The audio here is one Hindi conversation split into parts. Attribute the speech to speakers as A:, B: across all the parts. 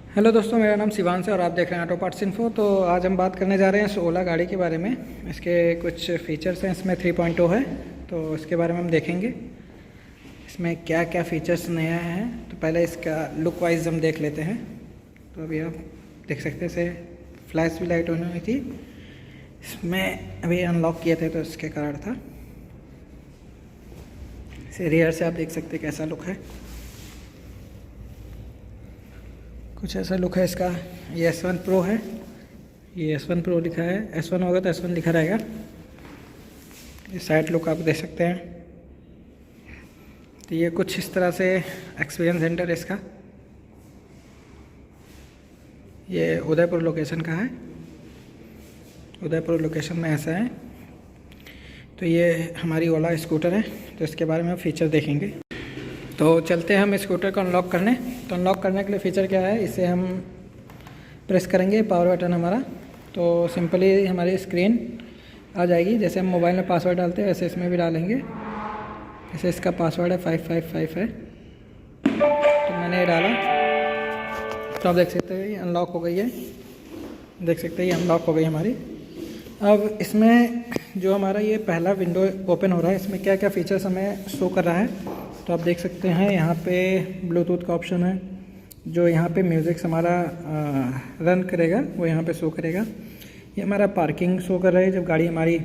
A: हेलो दोस्तों, मेरा नाम शिवांश है और आप देख रहे हैं ऑटो पार्ट्स इन्फो। तो आज हम बात करने जा रहे हैं ओला गाड़ी के बारे में। इसके कुछ फ़ीचर्स हैं, इसमें 3.0 है तो इसके बारे में हम देखेंगे इसमें क्या क्या फ़ीचर्स नया हैं। तो पहले इसका लुक वाइज हम देख लेते हैं। तो अभी आप देख सकते हैं इसे फ्लैश भी लाइट होने हुई थी, इसमें अभी अनलॉक किए थे तो इसके कारण था। इसे रियर से आप देख सकते हैं कैसा लुक है, कुछ ऐसा लुक है इसका। ये S1 Pro है, ये S1 Pro लिखा है, S1 होगा तो S1 लिखा रहेगा। ये साइड लुक आप देख सकते हैं। तो ये कुछ इस तरह से एक्सपीरियंस सेंटर इसका, ये उदयपुर लोकेशन का है। उदयपुर लोकेशन में ऐसा है। तो ये हमारी ओला स्कूटर है, तो इसके बारे में फीचर देखेंगे। तो चलते हैं हम स्कूटर को अनलॉक करने। तो अनलॉक करने के लिए फ़ीचर क्या है, इसे हम प्रेस करेंगे पावर बटन हमारा, तो सिंपली हमारी स्क्रीन आ जाएगी। जैसे हम मोबाइल में पासवर्ड डालते हैं वैसे इसमें भी डालेंगे। जैसे इसका पासवर्ड है 555 है, तो मैंने ये डाला तो आप देख सकते हैं ये अनलॉक हो गई है। देख सकते हैं ये अनलॉक हो गई हमारी। अब इसमें जो हमारा ये पहला विंडो ओपन हो रहा है, इसमें क्या क्या फ़ीचर्स हमें शो कर रहा है तो आप देख सकते हैं। यहाँ पे ब्लूटूथ का ऑप्शन है, जो यहाँ पे म्यूज़िक हमारा रन करेगा वो यहाँ पे शो करेगा। ये हमारा पार्किंग शो कर रहा है, जब गाड़ी हमारी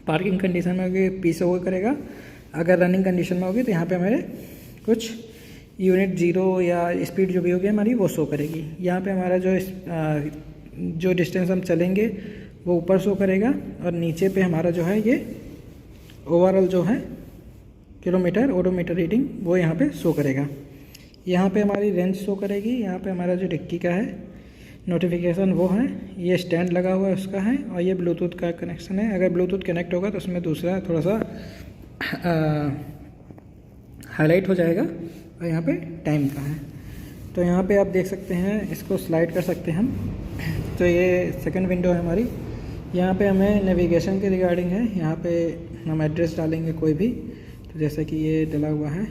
A: पार्किंग कंडीशन में होगी पी शो करेगा। अगर रनिंग कंडीशन में होगी तो यहाँ पे हमारे कुछ यूनिट जीरो या स्पीड जो भी होगी हमारी वो शो करेगी। यहाँ पे हमारा जो डिस्टेंस हम चलेंगे वो ऊपर शो करेगा, और नीचे पे हमारा जो है ये ओवरऑल जो है किलोमीटर ओडोमीटर रीडिंग वो यहाँ पे शो करेगा। यहाँ पे हमारी रेंज शो करेगी। यहाँ पे हमारा जो डिक्की का है नोटिफिकेशन वो है, ये स्टैंड लगा हुआ है उसका है, और ये ब्लूटूथ का कनेक्शन है। अगर ब्लूटूथ कनेक्ट होगा तो उसमें दूसरा थोड़ा सा हाईलाइट हो जाएगा। और यहाँ पे टाइम का है। तो यहाँ पे आप देख सकते हैं, इसको स्लाइड कर सकते हैं हम। तो ये सेकंड विंडो है हमारी। यहाँ पे हमें नेविगेशन के रिगार्डिंग है। यहाँ पे हम एड्रेस डालेंगे कोई भी, तो जैसे कि ये डला हुआ है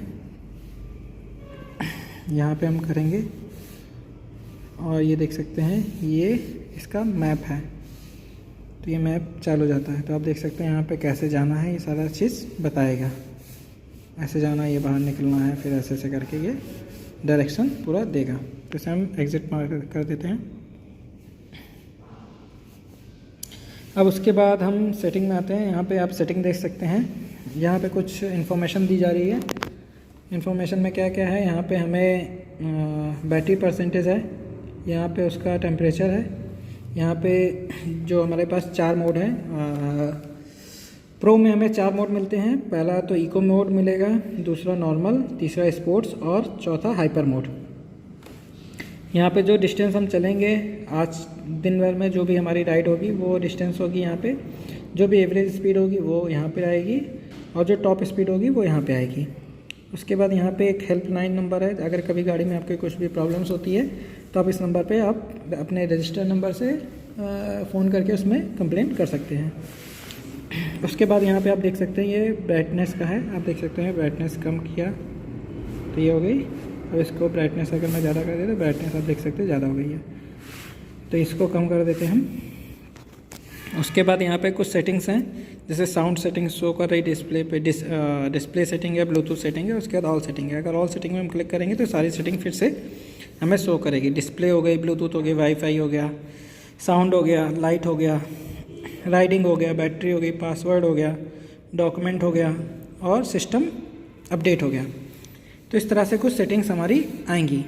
A: यहाँ पे हम करेंगे, और ये देख सकते हैं ये इसका मैप है। तो ये मैप चालू हो जाता है। तो आप देख सकते हैं यहाँ पे कैसे जाना है, ये सारा चीज़ बताएगा। ऐसे जाना है, ये बाहर निकलना है, फिर ऐसे ऐसे करके ये डायरेक्शन पूरा देगा। तो इसे हम एग्जिट मार कर देते हैं। अब उसके बाद हम सेटिंग में आते हैं। यहाँ पे आप सेटिंग देख सकते हैं। यहाँ पे कुछ इन्फॉर्मेशन दी जा रही है। इन्फॉर्मेशन में क्या क्या है, यहाँ पे हमें बैटरी परसेंटेज है, यहाँ पे उसका टेम्परेचर है, यहाँ पे जो हमारे पास 4 मोड हैं। प्रो में हमें 4 मोड मिलते हैं। पहला तो इको मोड मिलेगा, दूसरा नॉर्मल, तीसरा स्पोर्ट्स और चौथा हाइपर मोड। यहाँ पे जो डिस्टेंस हम चलेंगे आज दिन भर में, जो भी हमारी राइड होगी वो डिस्टेंस होगी यहाँ पे। जो भी एवरेज स्पीड होगी वो यहाँ पे आएगी, और जो टॉप स्पीड होगी वो यहाँ पे आएगी। उसके बाद यहाँ पे एक हेल्पलाइन नंबर है। अगर कभी गाड़ी में आपके कुछ भी प्रॉब्लम्स होती है तो आप इस नंबर पे आप अपने रजिस्टर नंबर से फ़ोन करके उसमें कंप्लेंट कर सकते हैं। उसके बाद यहाँ पे आप देख सकते हैं ये ब्राइटनेस का है। आप देख सकते हैं ब्राइटनेस कम किया तो ये हो गई। अब इसको ब्राइटनेस अगर मैं ज़्यादा कर देता तो ब्राइटनेस आप देख सकते हैं ज़्यादा हो गई है, तो इसको कम कर देते हैं हम। उसके बाद यहाँ पे कुछ सेटिंग्स हैं, जैसे साउंड सेटिंग शो कर रही डिस्प्ले पे, डिस्प्ले सेटिंग है, ब्लूटूथ सेटिंग है, उसके बाद ऑल सेटिंग है। अगर ऑल सेटिंग में हम क्लिक करेंगे तो सारी सेटिंग फिर से हमें शो करेगी। डिस्प्ले हो गई, ब्लूटूथ हो गई, वाईफाई हो गया, साउंड हो गया, लाइट हो गया, राइडिंग हो गया, बैटरी हो गई, पासवर्ड हो गया, डॉक्यूमेंट हो गया, और सिस्टम अपडेट हो गया। तो इस तरह से कुछ सेटिंग्स हमारी आएंगी।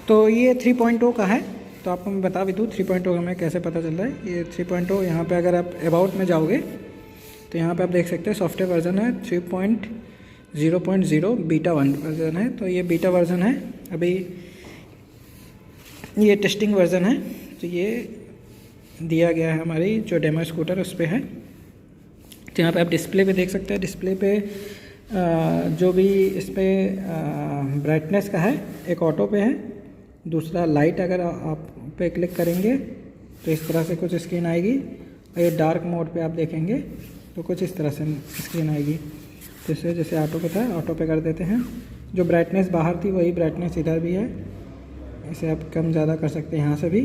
A: तो ये 3.0 का है। तो आपको मैं बता भी दूँ 3.0 हमें कैसे पता चल रहा है। ये 3.0 यहाँ पे अगर आप अबाउट में जाओगे तो यहाँ पे आप देख सकते हैं सॉफ्टवेयर वर्जन है 3.0.0 बीटा 1 वर्जन है। तो ये बीटा वर्जन है, अभी ये टेस्टिंग वर्जन है। तो ये दिया गया है हमारी जो डेमो स्कूटर उस पर है। तो यहाँ पे आप डिस्प्ले पे देख सकते हैं। डिस्प्ले पे जो भी इस पर ब्राइटनेस का है, एक ऑटो पे है, दूसरा लाइट अगर आप पे क्लिक करेंगे तो इस तरह से कुछ स्क्रीन आएगी। और ये डार्क मोड पे आप देखेंगे तो कुछ इस तरह से स्क्रीन आएगी। तो इसे जैसे ऑटो पे था, ऑटो पे कर देते हैं। जो ब्राइटनेस बाहर थी वही ब्राइटनेस इधर भी है। इसे आप कम ज़्यादा कर सकते हैं यहाँ से भी।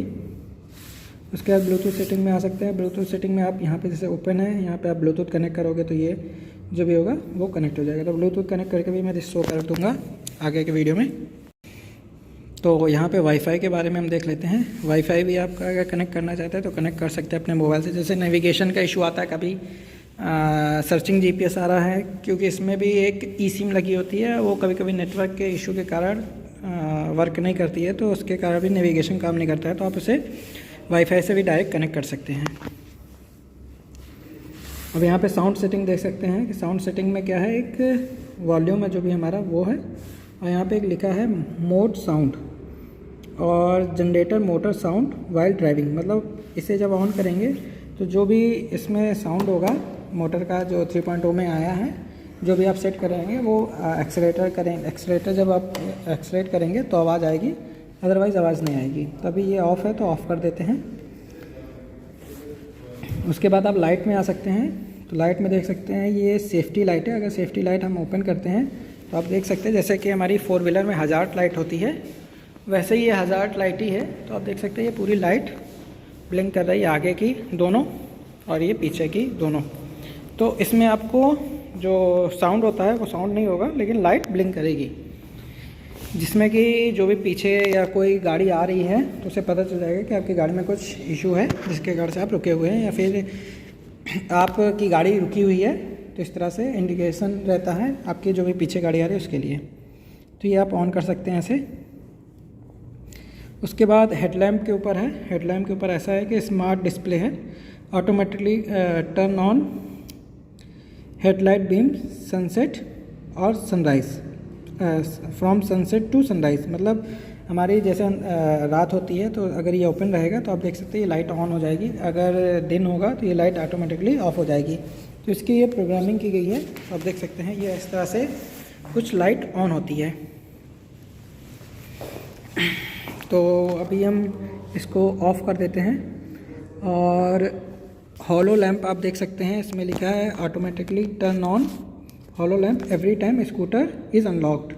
A: उसके बाद ब्लूटूथ सेटिंग में आ सकते हैं। ब्लूटूथ सेटिंग में आप यहाँ पे जैसे ओपन है, यहाँ पे आप ब्लूटूथ कनेक्ट करोगे तो ये जो भी होगा वो कनेक्ट हो जाएगा। तो ब्लूटूथ कनेक्ट करके भी मैं शो कर दूँगा आगे के वीडियो में। तो यहाँ पे वाईफाई के बारे में हम देख लेते हैं। वाईफाई भी आपका अगर कनेक्ट करना चाहते हैं तो कनेक्ट कर सकते हैं अपने मोबाइल से। जैसे नेविगेशन का इशू आता है, कभी सर्चिंग जीपीएस आ रहा है, क्योंकि इसमें भी एक ई सिम लगी होती है, वो कभी कभी नेटवर्क के इशू के कारण वर्क नहीं करती है, तो उसके कारण भी नेविगेशन काम नहीं करता है। तो आप उसे वाईफाई से भी डायरेक्ट कनेक्ट कर सकते हैं। अब यहाँ पे साउंड सेटिंग देख सकते हैं कि साउंड सेटिंग में क्या है, एक वॉल्यूम है जो भी हमारा वो है, और यहाँ पे एक लिखा है मोड साउंड और generator motor sound while driving. मतलब इसे जब ऑन करेंगे तो जो भी इसमें साउंड होगा मोटर का, जो 3.0 में आया है, जो भी आप सेट करेंगे वो एक्सेलेरेटर जब आप एक्सेलेरेट करेंगे तो आवाज़ आएगी, अदरवाइज़ आवाज़ नहीं आएगी। तो अभी ये ऑफ़ है तो ऑफ़ कर देते हैं। उसके बाद आप लाइट में आ सकते हैं। तो लाइट में देख सकते हैं ये सेफ्टी लाइट है। अगर सेफ्टी लाइट हम ओपन करते हैं तो आप देख सकते हैं जैसे कि हमारी 4 व्हीलर में हज़ार्ड लाइट होती है, वैसे ही ये हज़ार्ड लाइट ही है। तो आप देख सकते हैं ये पूरी लाइट ब्लिंक कर रही है, आगे की दोनों और ये पीछे की दोनों। तो इसमें आपको जो साउंड होता है वो साउंड नहीं होगा, लेकिन लाइट ब्लिंक करेगी, जिसमें कि जो भी पीछे या कोई गाड़ी आ रही है तो उसे पता चल जाएगा कि आपकी गाड़ी में कुछ इशू है, जिसके कारण से आप रुके हुए हैं, या फिर आपकी गाड़ी रुकी हुई है। तो इस तरह से इंडिकेशन रहता है आपकी जो भी पीछे गाड़ी आ रही है उसके लिए। तो ये आप ऑन कर सकते हैं ऐसे। उसके बाद हेडलैम्प के ऊपर है। हेडलैम्प के ऊपर ऐसा है कि स्मार्ट डिस्प्ले है, automatically turn on headlight beam sunset और sunrise, from sunset to sunrise. मतलब हमारी जैसे रात होती है तो अगर ये ओपन रहेगा तो आप देख सकते हैं ये लाइट ऑन हो जाएगी, अगर दिन होगा तो ये लाइट ऑटोमेटिकली ऑफ हो जाएगी। तो इसकी ये प्रोग्रामिंग की गई है। आप देख सकते हैं ये इस तरह से कुछ लाइट ऑन होती है। तो अभी हम इसको ऑफ़ कर देते हैं। और हॉलो लैंप आप देख सकते हैं, इसमें लिखा है automatically turn on hollow lamp every time scooter is unlocked.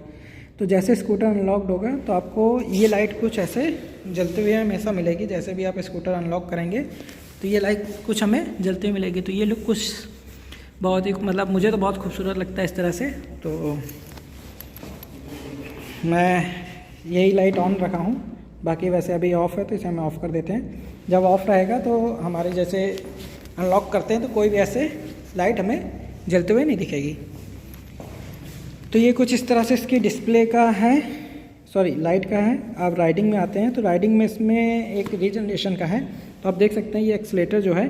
A: तो जैसे स्कूटर अनलॉक्ड होगा तो आपको ये लाइट कुछ ऐसे जलते हुए हमेशा मिलेगी। जैसे भी आप स्कूटर अनलॉक करेंगे तो ये लाइट कुछ हमें जलते हुए मिलेगी। तो ये लुक कुछ बहुत ही, मतलब मुझे तो बहुत खूबसूरत लगता है इस तरह से। तो मैं यही लाइट ऑन रखा हूँ, बाकी वैसे अभी ऑफ़ है तो इसे हम ऑफ़ कर देते हैं। जब ऑफ़ रहेगा तो हमारे जैसे अनलॉक करते हैं तो कोई भी ऐसे लाइट हमें जलते हुए नहीं दिखेगी। तो ये कुछ इस तरह से इसकी डिस्प्ले का है, सॉरी लाइट का है। आप राइडिंग में आते हैं तो राइडिंग में इसमें एक रीजनरेशन का है। तो आप देख सकते हैं ये एक्सीलेटर जो है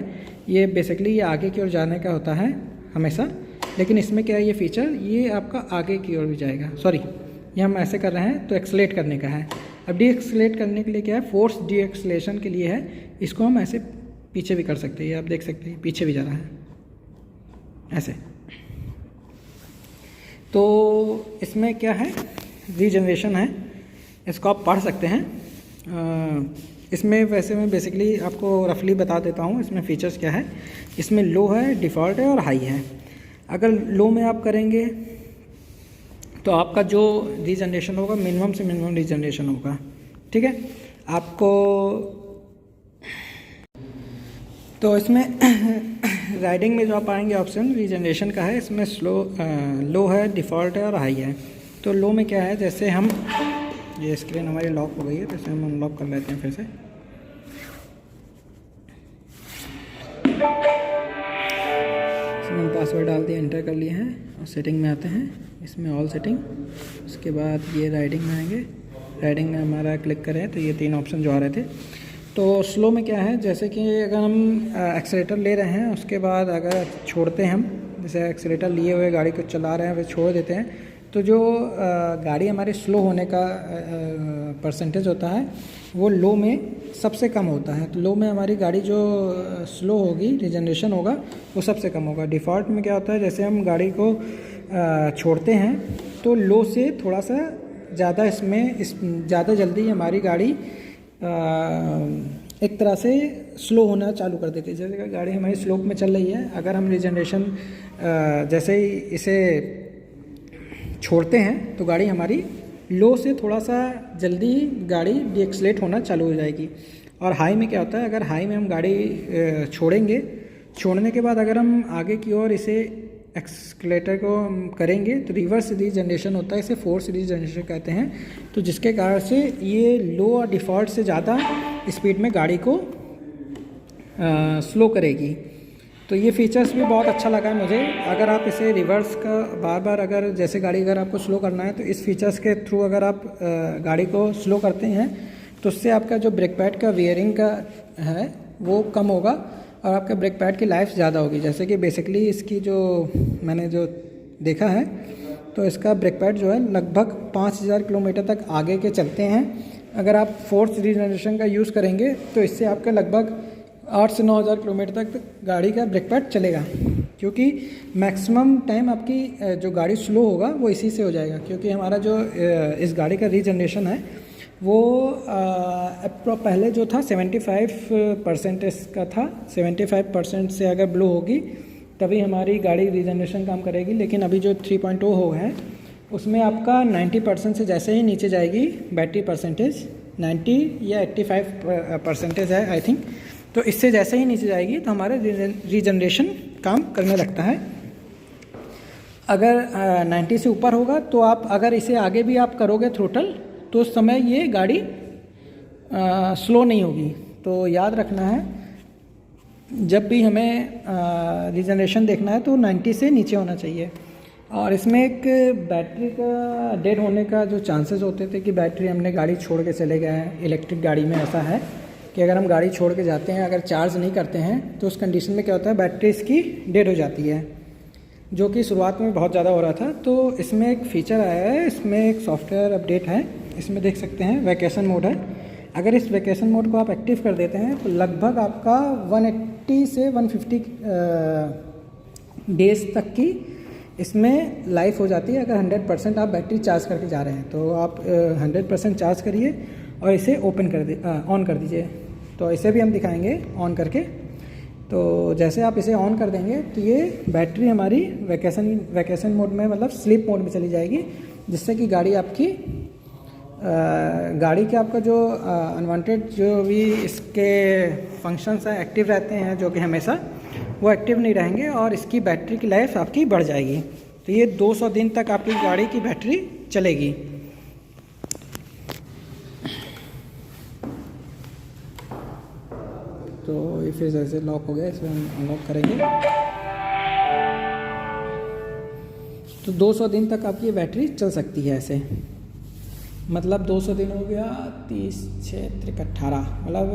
A: ये बेसिकली ये आगे की ओर जाने का होता है हमेशा, लेकिन इसमें क्या है ये फीचर, ये आपका आगे की ओर भी जाएगा। सॉरी, ये हम ऐसे कर रहे हैं तो एक्सलेट करने का है। अब डी एक्सलेट करने के लिए क्या है, फोर्स डी एक्सलेशन के लिए है। इसको हम ऐसे पीछे भी कर सकते हैं, ये आप देख सकते हैं पीछे भी जा रहा है ऐसे। तो इसमें क्या है, रीजनरेशन है, इसको आप पढ़ सकते हैं। इसमें वैसे मैं बेसिकली आपको रफली बता देता हूँ इसमें फ़ीचर्स क्या है। इसमें लो है, डिफ़ॉल्ट है और हाई है। अगर लो में आप करेंगे तो आपका जो रीजनरेशन होगा मिनिमम से मिनिमम रीजनरेशन होगा, ठीक है आपको। तो इसमें राइडिंग में जो आप पाएंगे ऑप्शन रीजनरेशन का है, इसमें लो है, डिफ़ॉल्ट है और हाई है। तो लो में क्या है, जैसे हम ये स्क्रीन हमारी लॉक हो गई है तो इसे हम अनलॉक कर लेते हैं फिर से। इसमें हम पासवर्ड डाल दिए, एंटर कर लिए हैं और सेटिंग में आते हैं। इसमें ऑल सेटिंग, उसके बाद ये राइडिंग में आएंगे। राइडिंग में हमारा क्लिक करें तो ये 3 ऑप्शन जो आ रहे थे। तो स्लो में क्या है, जैसे कि अगर हम एक्सीलेटर ले रहे हैं उसके बाद अगर छोड़ते हैं हम, जैसे एक्सीलेटर लिए हुए गाड़ी को चला रहे हैं फिर छोड़ देते हैं, तो जो गाड़ी हमारे स्लो होने का परसेंटेज होता है वो लो में सबसे कम होता है। तो लो में हमारी गाड़ी जो स्लो होगी, रीजनरेशन होगा वो सबसे कम होगा। डिफ़ॉल्ट में क्या होता है, जैसे हम गाड़ी को छोड़ते हैं तो लो से थोड़ा सा ज़्यादा ज़्यादा जल्दी हमारी गाड़ी एक तरह से स्लो होना चालू कर देती है। जैसे गाड़ी हमारी स्लोप में चल रही है, अगर हम रीजनरेशन जैसे ही इसे छोड़ते हैं तो गाड़ी हमारी लो से थोड़ा सा जल्दी गाड़ी डीएक्सलेट होना चालू हो जाएगी। और हाई में क्या होता है, अगर हाई में हम गाड़ी छोड़ेंगे, छोड़ने के बाद अगर हम आगे की ओर इसे एक्सलेटर को करेंगे तो रिवर्स रीजनरेशन होता है, इसे फोर्स रीजनरेशन कहते हैं। तो जिसके कारण से ये लो और डिफ़ॉल्ट से ज़्यादा स्पीड में गाड़ी को स्लो करेगी। तो ये फीचर्स भी बहुत अच्छा लगा है मुझे। अगर आप इसे रिवर्स का बार बार अगर जैसे गाड़ी अगर आपको स्लो करना है तो इस फीचर्स के थ्रू अगर आप गाड़ी को स्लो करते हैं तो उससे आपका जो ब्रेक पैड का वियरिंग का है वो कम होगा और आपका ब्रेक पैड की लाइफ ज़्यादा होगी। जैसे कि बेसिकली इसकी जो मैंने जो देखा है तो इसका ब्रेक पैड जो है लगभग 5000 किलोमीटर तक आगे के चलते हैं। अगर आप फोर्स रीजनरेशन का यूज़ करेंगे तो इससे आपका लगभग 8 से 9000 किलोमीटर तक गाड़ी का ब्रेक पैड चलेगा, क्योंकि मैक्सिमम टाइम आपकी जो गाड़ी स्लो होगा वो इसी से हो जाएगा। क्योंकि हमारा जो इस गाड़ी का रीजनरेशन है वो पहले जो था 75% का था। 75% से अगर ब्लो होगी तभी हमारी गाड़ी रीजनरेशन काम करेगी, लेकिन अभी जो 3.0 हो है उसमें आपका 90% से जैसे ही नीचे जाएगी बैटरी परसेंटेज 90 या 85% है आई थिंक, तो इससे जैसे ही नीचे जाएगी तो हमारा रीजनरेशन काम करने लगता है। अगर 90 से ऊपर होगा तो आप अगर इसे आगे भी आप करोगे थ्रोटल तो उस समय ये गाड़ी स्लो नहीं होगी। तो याद रखना है जब भी हमें रीजनरेशन देखना है तो 90 से नीचे होना चाहिए। और इसमें एक बैटरी का डेड होने का जो चांसेस होते थे कि बैटरी हमने गाड़ी छोड़ के चले गए हैं, इलेक्ट्रिक गाड़ी में ऐसा है कि अगर हम गाड़ी छोड़ के जाते हैं, अगर चार्ज नहीं करते हैं तो उस कंडीशन में क्या होता है बैटरी इसकी डेड हो जाती है, जो कि शुरुआत में बहुत ज़्यादा हो रहा था। तो इसमें एक फ़ीचर आया है, इसमें एक सॉफ्टवेयर अपडेट है, इसमें देख सकते हैं वैकेशन मोड है। अगर इस वैकेशन मोड को आप एक्टिव कर देते हैं तो लगभग आपका 180 से 150 डेज़ तक की इसमें लाइफ हो जाती है। अगर 100% आप बैटरी चार्ज करके जा रहे हैं तो आप 100% चार्ज करिए और इसे ऑन कर दीजिए। तो इसे भी हम दिखाएंगे ऑन करके। तो जैसे आप इसे ऑन कर देंगे तो ये बैटरी हमारी वैकेशन मोड में मतलब स्लीप मोड में चली जाएगी, जिससे कि गाड़ी आपकी गाड़ी के आपका जो अनवांटेड जो भी इसके फंक्शंस हैं एक्टिव रहते हैं, जो कि हमेशा वो एक्टिव नहीं रहेंगे और इसकी बैटरी की लाइफ आपकी बढ़ जाएगी। तो ये 200 दिन तक आपकी गाड़ी की बैटरी चलेगी। तो ये फिर जैसे लॉक हो गया, इसमें हम अनलॉक करेंगे तो 200 दिन तक आपकी बैटरी चल सकती है ऐसे। मतलब 200 दिन हो गया, 30 6 3 18 मतलब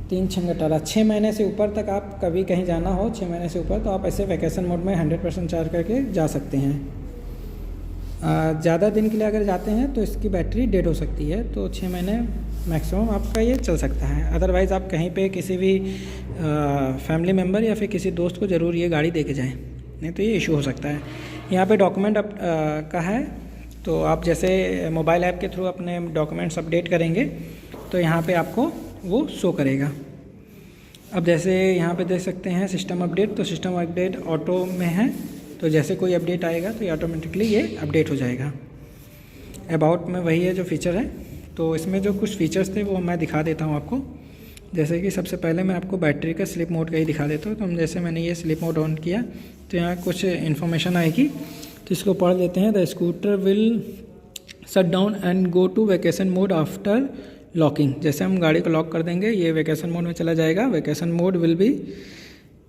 A: 3 6 18 6 महीने से ऊपर तक आप कभी कहीं जाना हो 6 महीने से ऊपर तो आप ऐसे वैकेशन मोड में 100% चार्ज करके जा सकते हैं। ज़्यादा दिन के लिए अगर जाते हैं तो इसकी बैटरी डेड हो सकती है, तो 6 महीने मैक्सिमम आपका ये चल सकता है। अदरवाइज़ आप कहीं पे किसी भी फैमिली मेम्बर या फिर किसी दोस्त को ज़रूर ये गाड़ी दे के जाएँ, नहीं तो ये इशू हो सकता है। यहाँ पे डॉक्यूमेंट का है, तो आप जैसे मोबाइल ऐप के थ्रू अपने डॉक्यूमेंट्स अपडेट करेंगे तो यहाँ पे आपको वो शो करेगा। अब जैसे यहाँ पे देख सकते हैं सिस्टम अपडेट, तो सिस्टम अपडेट ऑटो में है, तो जैसे कोई अपडेट आएगा तो ये ऑटोमेटिकली ये अपडेट हो जाएगा। अबाउट में वही है जो फीचर है। तो इसमें जो कुछ फीचर्स थे वो मैं दिखा देता हूँ आपको। जैसे कि सबसे पहले मैं आपको बैटरी का स्लीप मोड का ही दिखा देता हूँ। तो हम जैसे मैंने ये स्लीप मोड ऑन किया तो यहाँ कुछ इन्फॉर्मेशन आएगी, तो इसको पढ़ लेते हैं। The scooter will shut down and go to vacation mode after locking. जैसे हम गाड़ी को लॉक कर देंगे ये वैकेशन मोड में चला जाएगा। Vacation mode will be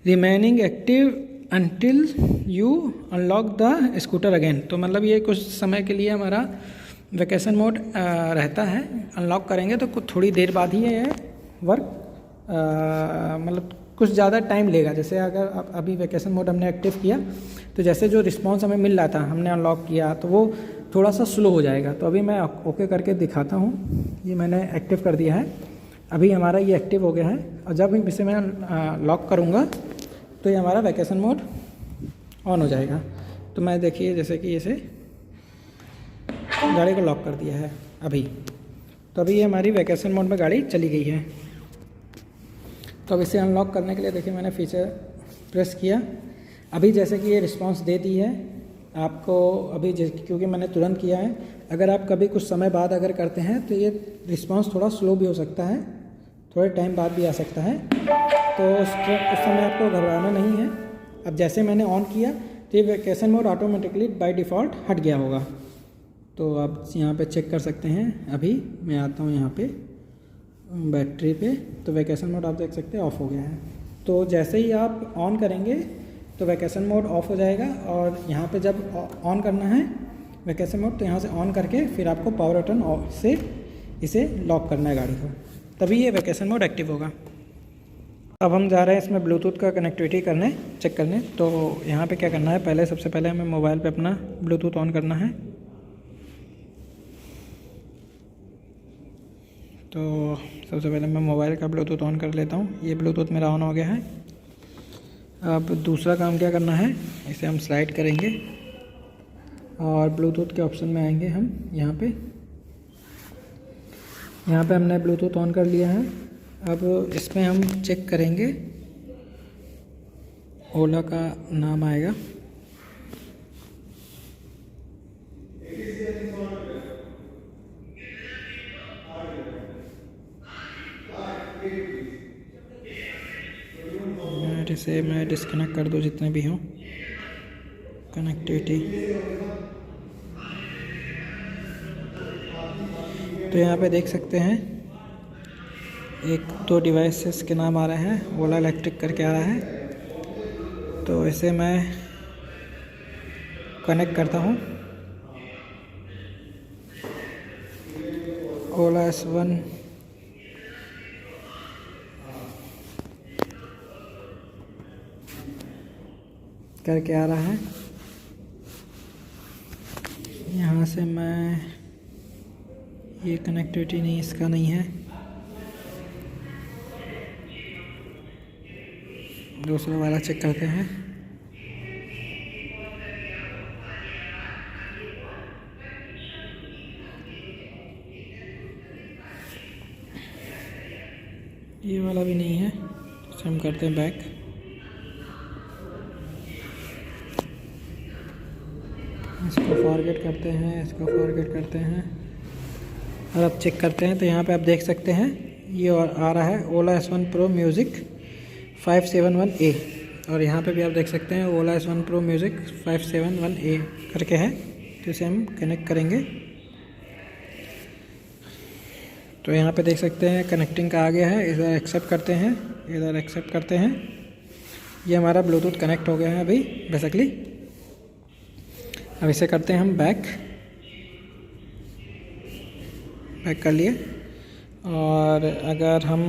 A: remaining active until you unlock the scooter again. तो मतलब ये कुछ समय के लिए हमारा वैकेशन मोड रहता है, अनलॉक करेंगे तो कुछ थोड़ी देर बाद ही ये वर्क मतलब कुछ ज़्यादा टाइम लेगा। जैसे अगर अभी वैकेशन मोड हमने एक्टिव किया तो जैसे जो रिस्पांस हमें मिल रहा था हमने अनलॉक किया तो वो थोड़ा सा स्लो हो जाएगा। तो अभी मैं ओके करके दिखाता हूँ। ये मैंने एक्टिव कर दिया है, अभी हमारा ये एक्टिव हो गया है। और जब इसे मैं लॉक करूँगा तो ये हमारा वैकेशन मोड ऑन हो जाएगा। तो मैं देखिए जैसे कि इसे गाड़ी को लॉक कर दिया है अभी, तो अभी ये हमारी वैकेशन मोड में गाड़ी चली गई है। तो अब इसे अनलॉक करने के लिए देखिए मैंने फीचर प्रेस किया, अभी जैसे कि ये रिस्पांस दे दी है आपको अभी क्योंकि मैंने तुरंत किया है, अगर आप कभी कुछ समय बाद अगर करते हैं तो ये रिस्पांस थोड़ा स्लो भी हो सकता है, थोड़े टाइम बाद भी आ सकता है, तो उस समय आपको घबराना नहीं है। अब जैसे मैंने ऑन किया तो ये vacation mode automatically by default हट गया होगा। तो आप यहाँ पे चेक कर सकते हैं। अभी मैं आता हूँ यहाँ पे बैटरी पे, तो वैकेशन मोड आप देख सकते हैं ऑफ़ हो गया है। तो जैसे ही आप ऑन करेंगे तो वैकेशन मोड ऑफ़ हो जाएगा, और यहाँ पे जब ऑन करना है वैकेशन मोड तो यहाँ से ऑन करके फिर आपको पावर बटन से इसे लॉक करना है गाड़ी को, तभी ये वैकेशन मोड एक्टिव होगा। अब हम जा रहे हैं इसमें ब्लूटूथ का कनेक्टिविटी करने, चेक करने। तो यहाँ पे क्या करना है, पहले सबसे पहले हमें मोबाइल पे अपना ब्लूटूथ ऑन करना है। तो सबसे पहले मैं मोबाइल का ब्लूटूथ ऑन कर लेता हूँ। ये ब्लूटूथ मेरा ऑन हो गया है। अब दूसरा काम क्या करना है, इसे हम स्लाइड करेंगे और ब्लूटूथ के ऑप्शन में आएंगे हम। यहाँ पे हमने ब्लूटूथ ऑन कर लिया है। अब इसमें हम चेक करेंगे, ओला का नाम आएगा। इसे मैं डिस्कनेक्ट कर दूँ जितने भी हों कनेक्टिविटी। तो यहाँ पे देख सकते हैं एक दो डिवाइसेस के नाम आ रहे हैं, ओला इलेक्ट्रिक करके आ रहा है। तो इसे मैं कनेक्ट करता हूँ। ओला S1 करके आ रहा है। यहाँ से मैं, ये कनेक्टिविटी नहीं, इसका नहीं है, दूसरा वाला चेक करते हैं। ये वाला भी नहीं है, तो हम करते हैं बैक। इसको फॉरगेट करते हैं, इसको फॉरगेट करते हैं और अब चेक करते हैं। तो यहाँ पे आप देख सकते हैं ये आ रहा है ओला S1 Pro म्यूज़िक 571A, और यहाँ पे भी आप देख सकते हैं ओला S1 Pro म्यूज़िक 571A करके है। तो इसे हम कनेक्ट करेंगे। तो यहाँ पे देख सकते हैं कनेक्टिंग का आ गया है। इधर एक्सेप्ट करते हैं, इधर एक्सेप्ट करते हैं। ये हमारा ब्लूटूथ कनेक्ट हो गया है अभी बेसिकली। अब इसे करते हैं हम बैक कर लिए। और अगर हम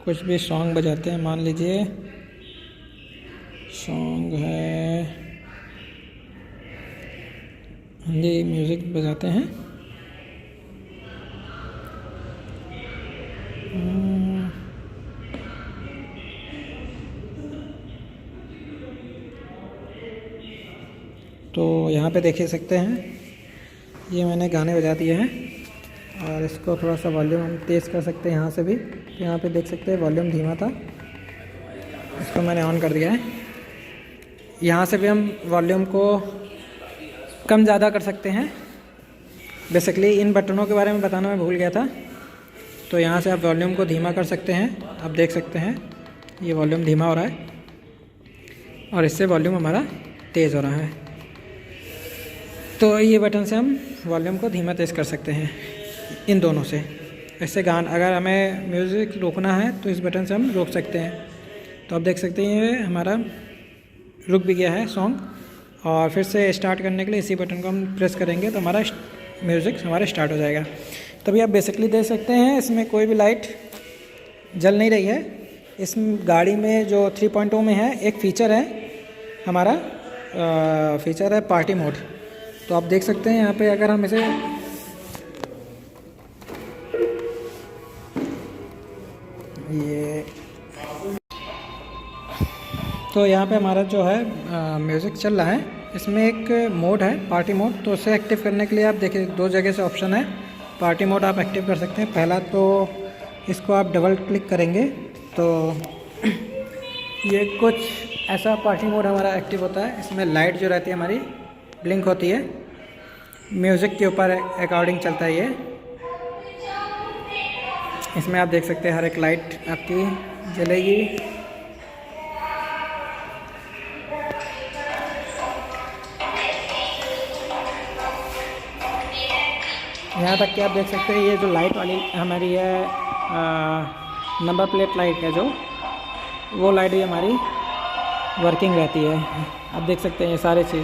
A: कुछ भी सॉन्ग बजाते हैं, मान लीजिए सॉन्ग है हिंदी म्यूज़िक बजाते हैं, तो यहाँ पे देख सकते हैं ये मैंने गाने बजा दिए हैं। और इसको थोड़ा सा वॉल्यूम हम तेज़ कर सकते हैं यहाँ से भी। तो यहाँ पे देख सकते हैं वॉल्यूम धीमा था, इसको मैंने ऑन कर दिया है। यहाँ से भी हम वॉल्यूम को कम ज़्यादा कर सकते हैं। बेसिकली इन बटनों के बारे में बताना मैं भूल गया था। तो यहाँ से आप वॉल्यूम को धीमा कर सकते हैं। आप देख सकते हैं ये वॉल्यूम धीमा हो रहा है और इससे वॉल्यूम हमारा तेज़ हो रहा है। तो ये बटन से हम वॉल्यूम को धीमा तेज़ कर सकते हैं इन दोनों से। इससे अगर हमें म्यूज़िक रोकना है तो इस बटन से हम रोक सकते हैं। तो आप देख सकते हैं ये हमारा रुक भी गया है सॉन्ग, और फिर से स्टार्ट करने के लिए इसी बटन को हम प्रेस करेंगे तो हमारा म्यूज़िक हमारा स्टार्ट हो जाएगा। तभी आप बेसिकली देख सकते हैं इसमें कोई भी लाइट जल नहीं रही है। इस गाड़ी में जो 3.0 में है एक फ़ीचर है हमारा, फ़ीचर है पार्टी मोड। तो आप देख सकते हैं यहाँ पे अगर हम इसे ये, तो यहाँ पे हमारा जो है म्यूज़िक चल रहा है। इसमें एक मोड है पार्टी मोड, तो उसे एक्टिव करने के लिए आप देखिए दो जगह से ऑप्शन है। पार्टी मोड आप एक्टिव कर सकते हैं। पहला तो इसको आप डबल क्लिक करेंगे तो ये कुछ ऐसा पार्टी मोड हमारा एक्टिव होता है। इसमें लाइट जो रहती है हमारी ब्लिंक होती है, म्यूज़िक के ऊपर अकॉर्डिंग चलता है ये। इसमें आप देख सकते हैं हर एक लाइट आपकी जलेगी। यहाँ तक कि आप देख सकते हैं ये जो लाइट वाली हमारी है नंबर प्लेट लाइट है जो, वो लाइट भी हमारी वर्किंग रहती है। आप देख सकते हैं ये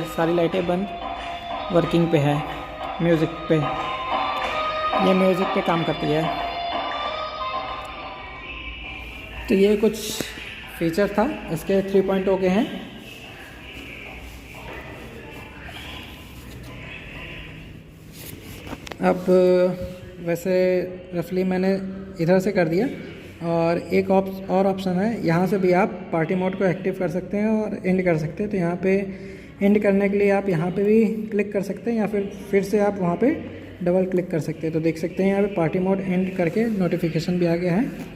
A: सारी लाइटें बंद वर्किंग पे है, म्यूज़िक पे, ये म्यूज़िक पे काम करती है। तो ये कुछ फीचर था इसके। 3.0 के हैं। अब वैसे रफली मैंने इधर से कर दिया, और एक और ऑप्शन है, यहाँ से भी आप पार्टी मोड को एक्टिव कर सकते हैं और एंड कर सकते हैं। तो यहाँ पे एंड करने के लिए आप यहाँ पे भी क्लिक कर सकते हैं, या फिर से आप वहाँ पे डबल क्लिक कर सकते हैं। तो देख सकते हैं यहाँ पे पार्टी मोड एंड करके नोटिफिकेशन भी आ गया है।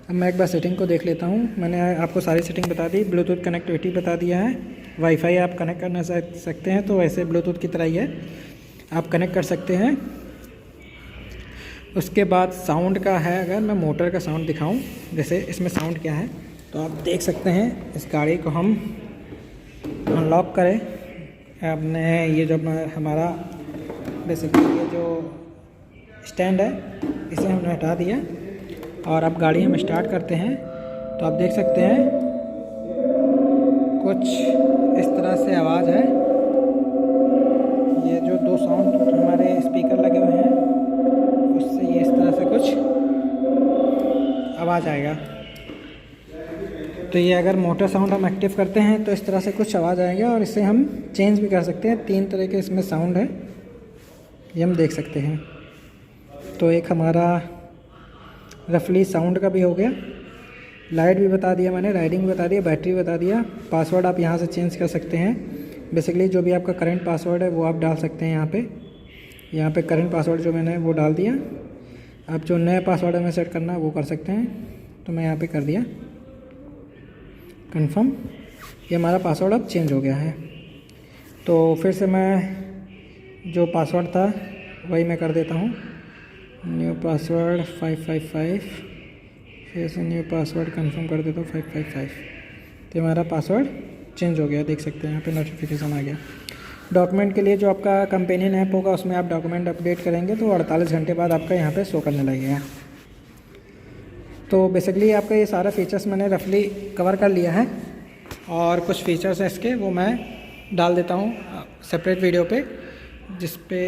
A: अब मैं एक बार सेटिंग को देख लेता हूँ। मैंने आपको सारी सेटिंग बता दी, ब्लूटूथ कनेक्टिविटी बता दिया है, वाईफाई आप कनेक्ट करना सकते हैं, तो वैसे ब्लूटूथ की तरह ही है, आप कनेक्ट कर सकते हैं। उसके बाद साउंड का है, अगर मैं मोटर का साउंड दिखाऊं, जैसे इसमें साउंड क्या है तो आप देख सकते हैं। इस गाड़ी को हम अनलॉक करें, आपने ये जो हमारा बेसिकली ये जो स्टैंड है इसे हमने हटा दिया, और अब गाड़ी हम स्टार्ट करते हैं तो आप देख सकते हैं कुछ इस तरह से आवाज़ है। ये जो 2 साउंड हमारे स्पीकर लगे हुए हैं उससे ये इस तरह से कुछ आवाज़ आएगा। तो ये अगर मोटर साउंड हम एक्टिव करते हैं तो इस तरह से कुछ आवाज़ आएगा, और इससे हम चेंज भी कर सकते हैं। 3 तरह के इसमें साउंड है, ये हम देख सकते हैं। तो एक हमारा रफली साउंड का भी हो गया, लाइट भी बता दिया मैंने, राइडिंग बता दिया, बैटरी बता दिया। पासवर्ड आप यहाँ से चेंज कर सकते हैं। बेसिकली जो भी आपका करंट पासवर्ड है वो आप डाल सकते हैं यहाँ पे करंट पासवर्ड जो मैंने वो डाल दिया। आप जो नया पासवर्ड हमें सेट करना है वो कर सकते हैं, तो मैं यहाँ पे कर दिया कंफर्म। ये हमारा पासवर्ड अब चेंज हो गया है। तो फिर से मैं जो पासवर्ड था वही मैं कर देता हूँ, न्यू पासवर्ड 555, फिर से न्यू पासवर्ड कंफर्म कर देता हूँ 555। तो हमारा पासवर्ड चेंज हो गया, देख सकते हैं यहाँ पे नोटिफिकेशन आ गया। डॉक्यूमेंट के लिए जो आपका कंपेनियन ऐप होगा उसमें आप डॉक्यूमेंट अपडेट करेंगे तो 48 घंटे बाद आपका यहाँ पे शो करने लगेगा। तो बेसिकली आपका ये सारा फीचर्स मैंने रफली कवर कर लिया है, और कुछ फीचर्स हैं इसके वो मैं डाल देता हूँ सेपरेट वीडियो पे, जिस पे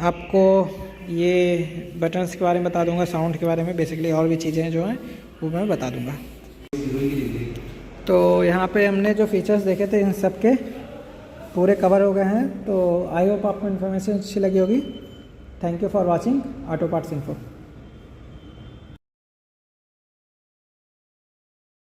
A: आपको ये बटन्स के बारे में बता दूंगा, साउंड के बारे में, बेसिकली और भी चीज़ें जो हैं वो मैं बता दूंगा। तो यहाँ पे हमने जो फीचर्स देखे थे इन सब के पूरे कवर हो गए हैं। तो आई होप आपको इन्फॉर्मेशन अच्छी लगी होगी। Thank you for watching auto parts info.